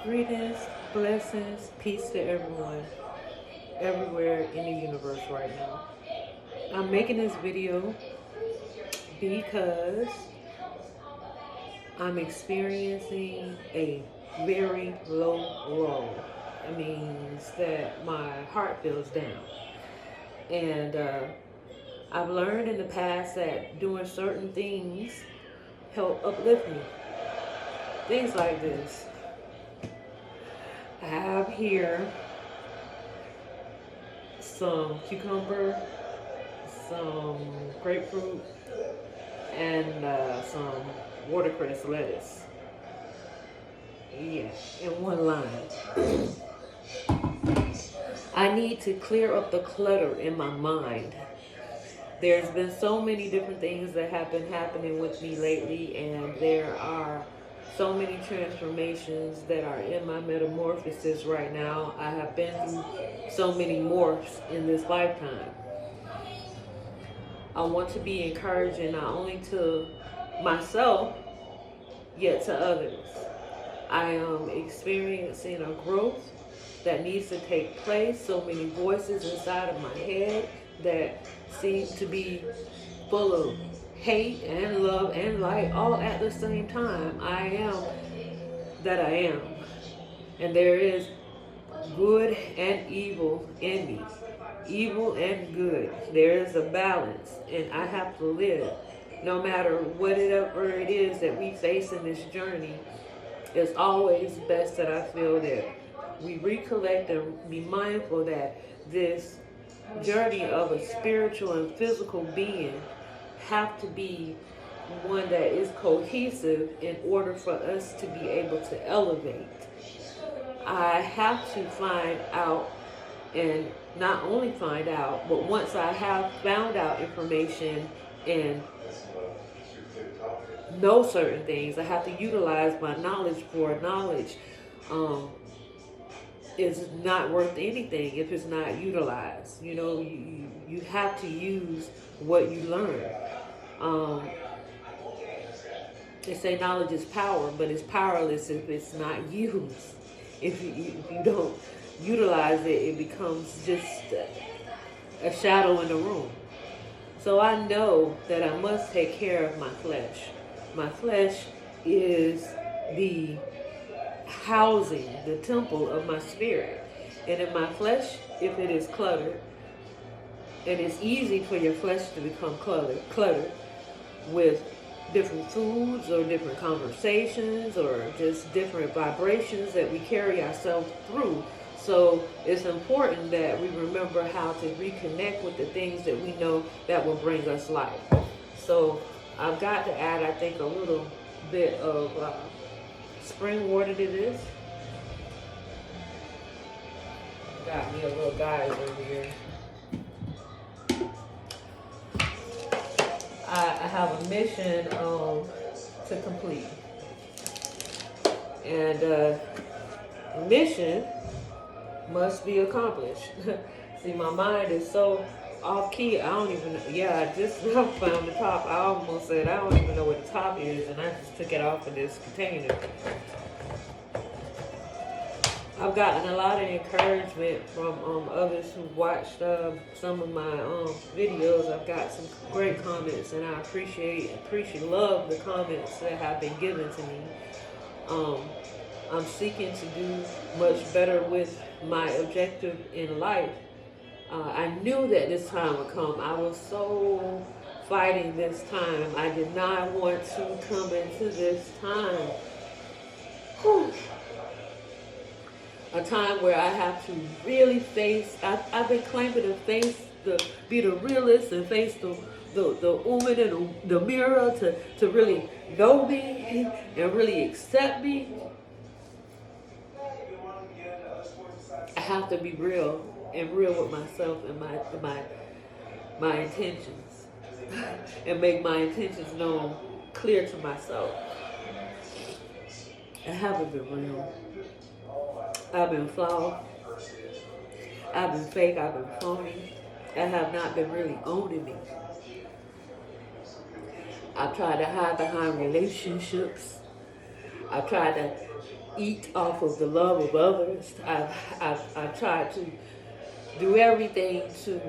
Greetings, blessings, peace to everyone, everywhere in the universe right now. I'm making this video because I'm experiencing a very low low. It means that my heart feels down. And I've learned in the past that doing certain things help uplift me. Things like this. I have here some cucumber, some grapefruit, and some watercress lettuce. Yeah, in one line. I need to clear up the clutter in my mind. There's been so many different things that have been happening with me lately, and there are so many transformations that are in my metamorphosis right now. I have been through so many morphs in this lifetime. I want to be encouraging not only to myself, yet to others. I am experiencing a growth that needs to take place. So many voices inside of my head that seem to be full of hate and love and light all at the same time. I am that I am. And there is good and evil in me. Evil and good. There is a balance, and I have to live. No matter whatever it is that we face in this journey, it's always best that I feel that we recollect and be mindful that this journey of a spiritual and physical being have to be one that is cohesive in order for us to be able to elevate. I have to find out, and not only find out, but once I have found out information and know certain things, I have to utilize my knowledge, for knowledge is not worth anything if it's not utilized. You know, you have to use what you learn. They say knowledge is power, but it's powerless if it's not used. If you don't utilize it, it becomes just a shadow in the room. So I know that I must take care of my flesh. My flesh is the housing, the temple of my spirit. And in my flesh, if it is cluttered, and it's easy for your flesh to become cluttered with different foods or different conversations or just different vibrations that we carry ourselves through. So it's important that we remember how to reconnect with the things that we know that will bring us life. So I've got to add, I think, a little bit of spring water to this. Got me a little guys over here. I have a mission to complete. And the mission must be accomplished. See, my mind is so off key, I don't even know. Yeah, I just now found the top. I almost said I don't even know what the top is, and I just took it off of this container. I've gotten a lot of encouragement from others who watched some of my videos. I've got some great comments, and I love the comments that have been given to me. I'm seeking to do much better with my objective in life. I knew that this time would come. I was so fighting this time. I did not want to come into this time. Whew. A time where I have to really face, I've been claiming to be the realist and face the woman in the mirror to really know me and really accept me. I have to be real with myself and my intentions and make my intentions known clear to myself. I haven't been real. I've been flawed. I've been fake. I've been phony. I have not been really owning me. I've tried to hide behind relationships. I've tried to eat off of the love of others. I've tried to do everything to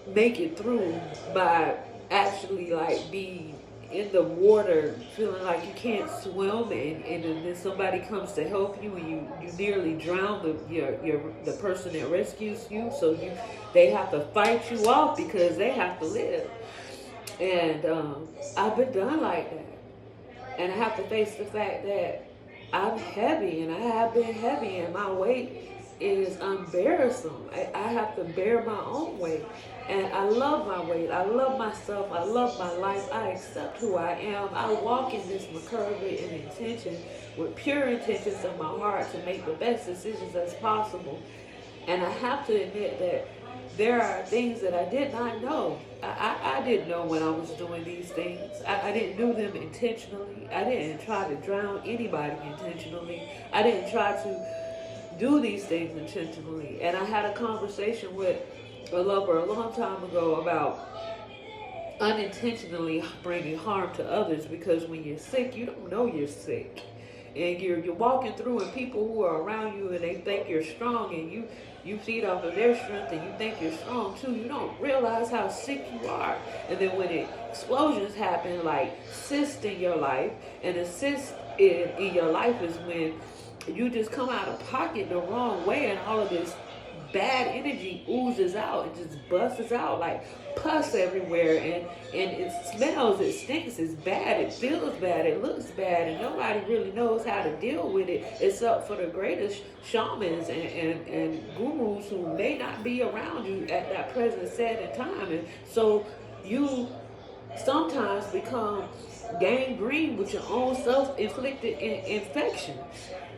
make it through by actually like being in the water, feeling like you can't swim, and then somebody comes to help you, and you nearly drown the person that rescues you. So they have to fight you off because they have to live. And I've been done like that. And I have to face the fact that I'm heavy, and I have been heavy, and my weight is unbearable. I have to bear my own weight. And I love my weight. I love myself. I love my life. I accept who I am. I walk in this McCurvey in intention, with pure intentions in my heart, to make the best decisions as possible. And I have to admit that there are things that I did not know. I didn't know when I was doing these things. I didn't do them intentionally. I didn't try to drown anybody intentionally. I didn't try to do these things intentionally. And I had a conversation with a lover a long time ago about unintentionally bringing harm to others, because when you're sick, you don't know you're sick. And you're walking through, and people who are around you, and they think you're strong, and you feed off of their strength, and you think you're strong too. You don't realize how sick you are. And then when explosions happen, like cysts in your life, and a cyst in your life is when you just come out of pocket the wrong way, and all of this bad energy oozes out and just busts out like pus everywhere, and it smells, it stinks, it's bad, it feels bad, it looks bad, and nobody really knows how to deal with it except for the greatest shamans and gurus who may not be around you at that present set in time. And so you sometimes become gangrene with your own self-inflicted infection.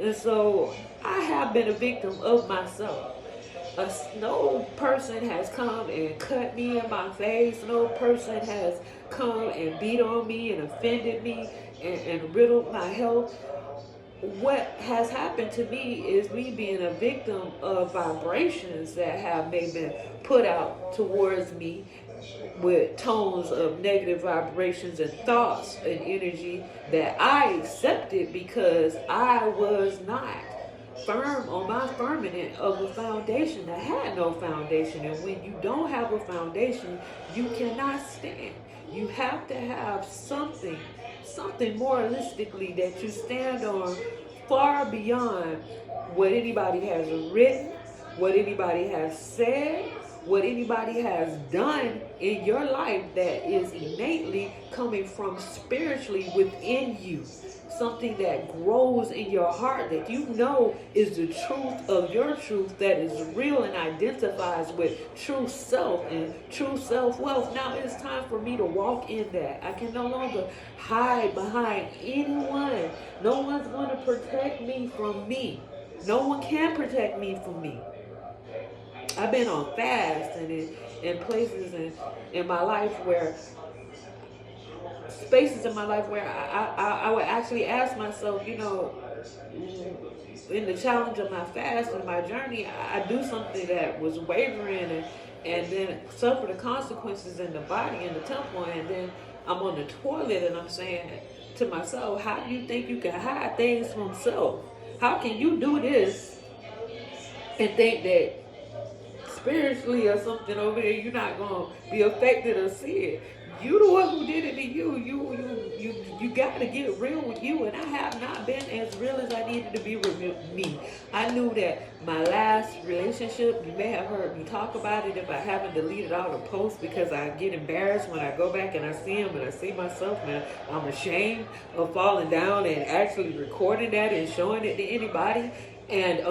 And so I have been a victim of myself. No person has come and cut me in my face. No person has come and beat on me and offended me and riddled my health. What has happened to me is me being a victim of vibrations that have maybe been put out towards me with tones of negative vibrations and thoughts and energy that I accepted because I was not firm on my firmament of a foundation that had no foundation. And when you don't have a foundation, you cannot stand. You have to have something moralistically that you stand on, far beyond what anybody has written, what anybody has said, what anybody has done in your life that is innately coming from spiritually within you. Something that grows in your heart that you know is the truth of your truth, that is real and identifies with true self and true self-wealth. Now it's time for me to walk in that. I can no longer hide behind anyone. No one's going to protect me from me. No one can protect me from me. I've been on fast and in places in my life where spaces in my life where I would actually ask myself, in the challenge of my fast and my journey, I do something that was wavering and then suffer the consequences in the body and the temple, and then I'm on the toilet and I'm saying to myself, how do you think you can hide things from self? How can you do this and think that spiritually or something over there you're not going to be affected or see it? You the one who did it to you. You got to get real with you. And I have not been as real as I needed to be with me. I knew that my last relationship, you may have heard me talk about it if I haven't deleted all the posts, because I get embarrassed when I go back and I see them and I see myself, and I'm ashamed of falling down and actually recording that and showing it to anybody. And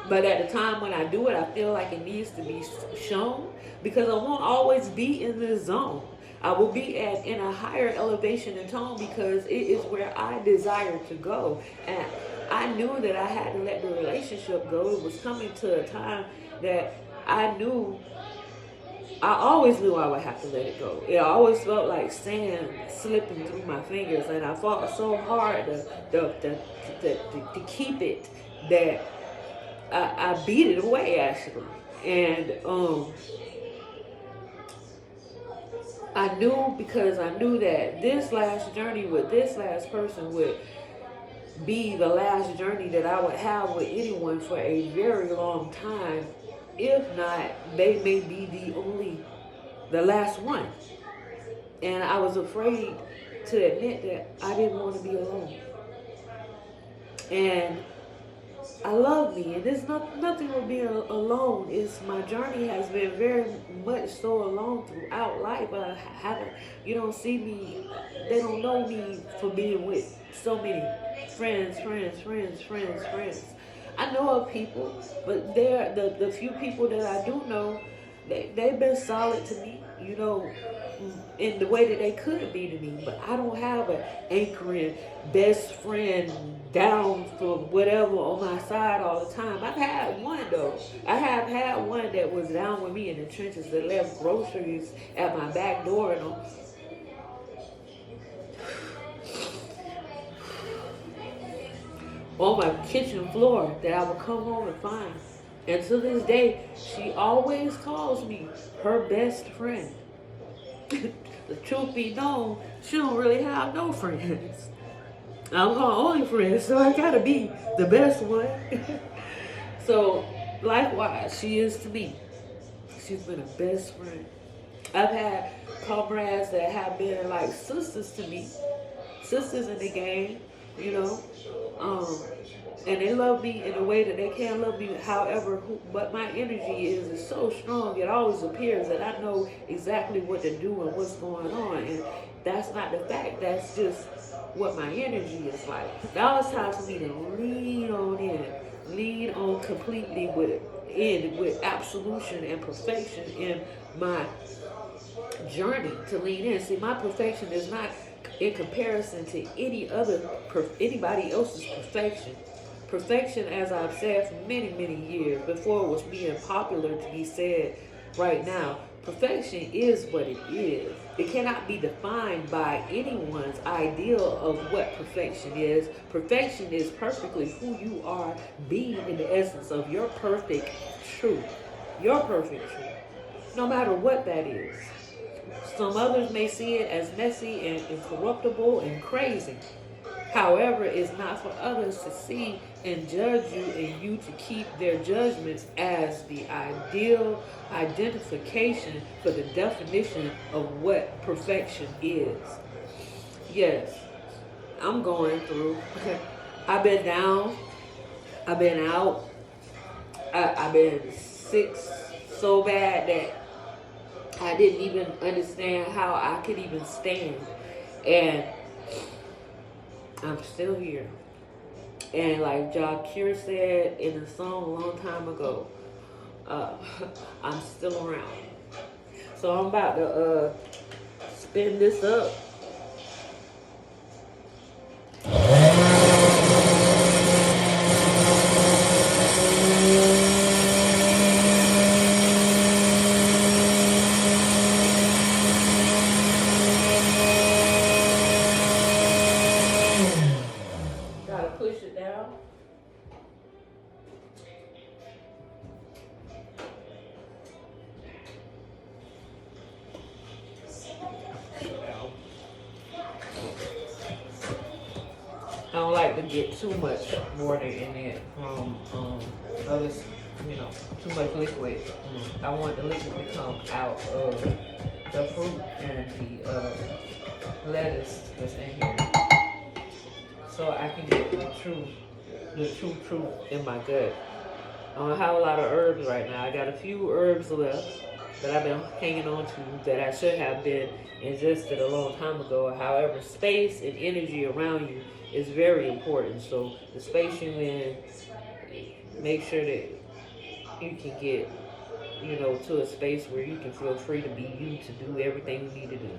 but at the time when I do it, I feel like it needs to be shown, because I won't always be in the zone. I will be in a higher elevation and tone because it is where I desire to go. And I knew that I had to let the relationship go. It was coming to a time that I always knew I would have to let it go. It always felt like sand slipping through my fingers, and I fought so hard to keep it that I beat it away, actually. And I knew, because I knew that this last journey with this last person would be the last journey that I would have with anyone for a very long time. If not, they may be the last one. And I was afraid to admit that I didn't want to be alone. And I love me, and there's nothing with being alone. Is my journey has been very much so alone throughout life. I haven't, you don't see me, they don't know me for being with so many friends. I know of people, but they're the few people that I do know, they've been solid to me, in the way that they could be to me. But I don't have an anchoring best friend down for whatever on my side all the time. I've had one though. I have had one that was down with me in the trenches, that left groceries at my back door and on my kitchen floor, that I would come home and find. And to this day, she always calls me her best friend. The truth be known, she don't really have no friends. I'm her only friend, so I gotta be the best one. So, likewise, she is to me. She's been a best friend. I've had comrades that have been like sisters to me, sisters in the game, and they love me in a way that they can't love me. However, but my energy is so strong, it always appears that I know exactly what to do and what's going on. And that's not the fact, that's just what my energy is like. Now it's time for me to lead on completely with absolution and perfection in my journey to lean in. See, my perfection is not in comparison to anybody else's perfection. Perfection, as I've said for many, many years, before it was being popular to be said right now, perfection is what it is. It cannot be defined by anyone's ideal of what perfection is. Perfection is perfectly who you are, being in the essence of your perfect truth. Your perfect truth. No matter what that is. Some others may see it as messy and incorruptible and crazy. However, it's not for others to see and judge you, and you to keep their judgments as the ideal identification for the definition of what perfection is. Yes, I'm going through. I've been down. I've been out. I've been sick so bad that I didn't even understand how I could even stand. And I'm still here. And like Jakir said in a song a long time ago, I'm still around. So I'm about to spin this up. I don't like to get too much water in it from others, too much liquid. I want the liquid to come out of the fruit and the lettuce that's in here, so I can get the true truth in my gut. I don't have a lot of herbs right now. I got a few herbs left that I've been hanging on to that I should have been ingested a long time ago. However, space and energy around you is very important. So the space you're in, make sure that you can get, to a space where you can feel free to be you, to do everything you need to do.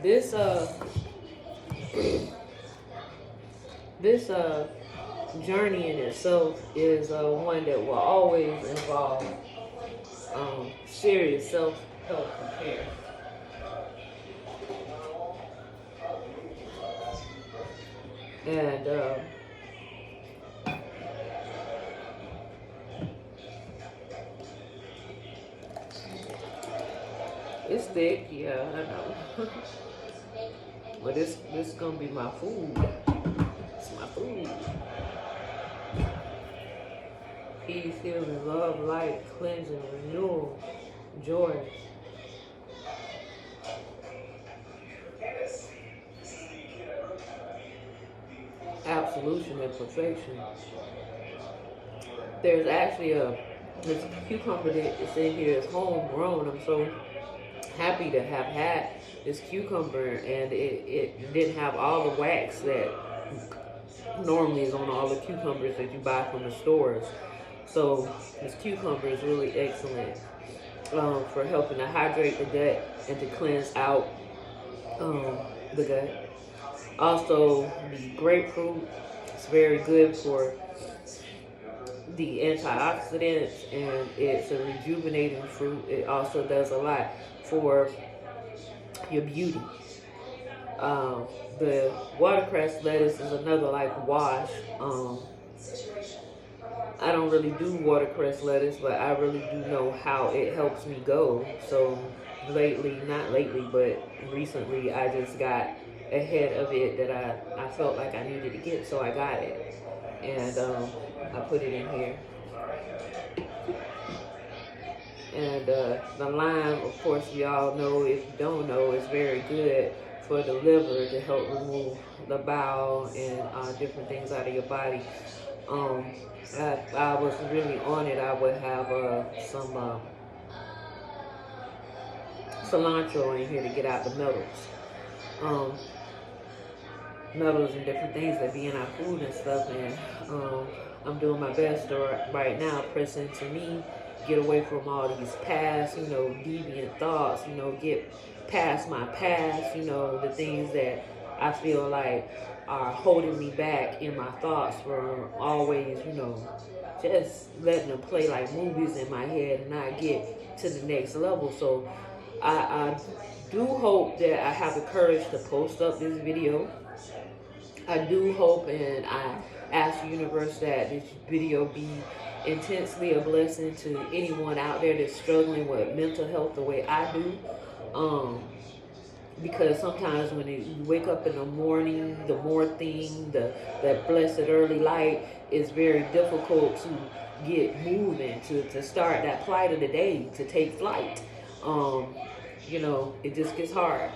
This this journey in itself is one that will always involve serious self-help care. And it's thick, yeah, I know. But this gonna be my food. It's my food. Peace, healing, love, light, cleansing, renewal, joy. Absolution and perfection. There's actually this cucumber that is in here is homegrown. I'm so happy to have had this cucumber, and it didn't have all the wax that normally is on all the cucumbers that you buy from the stores. So this cucumber is really excellent for helping to hydrate the gut and to cleanse out the gut. Also, the grapefruit is very good for the antioxidants, and it's a rejuvenating fruit. It also does a lot for your beauty. The watercress lettuce is another like wash. I don't really do watercress lettuce, but I really do know how it helps me go. So lately, not lately, but recently, I just got ahead of it that I felt like I needed to get, so I got it. And I put it in here. And the lime, of course, we all know, if you don't know, is very good for the liver to help remove the bowel and different things out of your body. I was really on it. I would have some cilantro in here to get out the metals. Metals and different things that be in our food and stuff. And I'm doing my best to right now press into me, get away from all these past, deviant thoughts, get past my past, the things that I feel like are holding me back in my thoughts from always, just letting them play like movies in my head and not get to the next level. So I do hope that I have the courage to post up this video. I do hope, and I ask the universe that this video be intensely a blessing to anyone out there that's struggling with mental health the way I do. Because sometimes when you wake up in the morning, the that blessed early light, is very difficult to get moving, to start that flight of the day, to take flight. It just gets hard.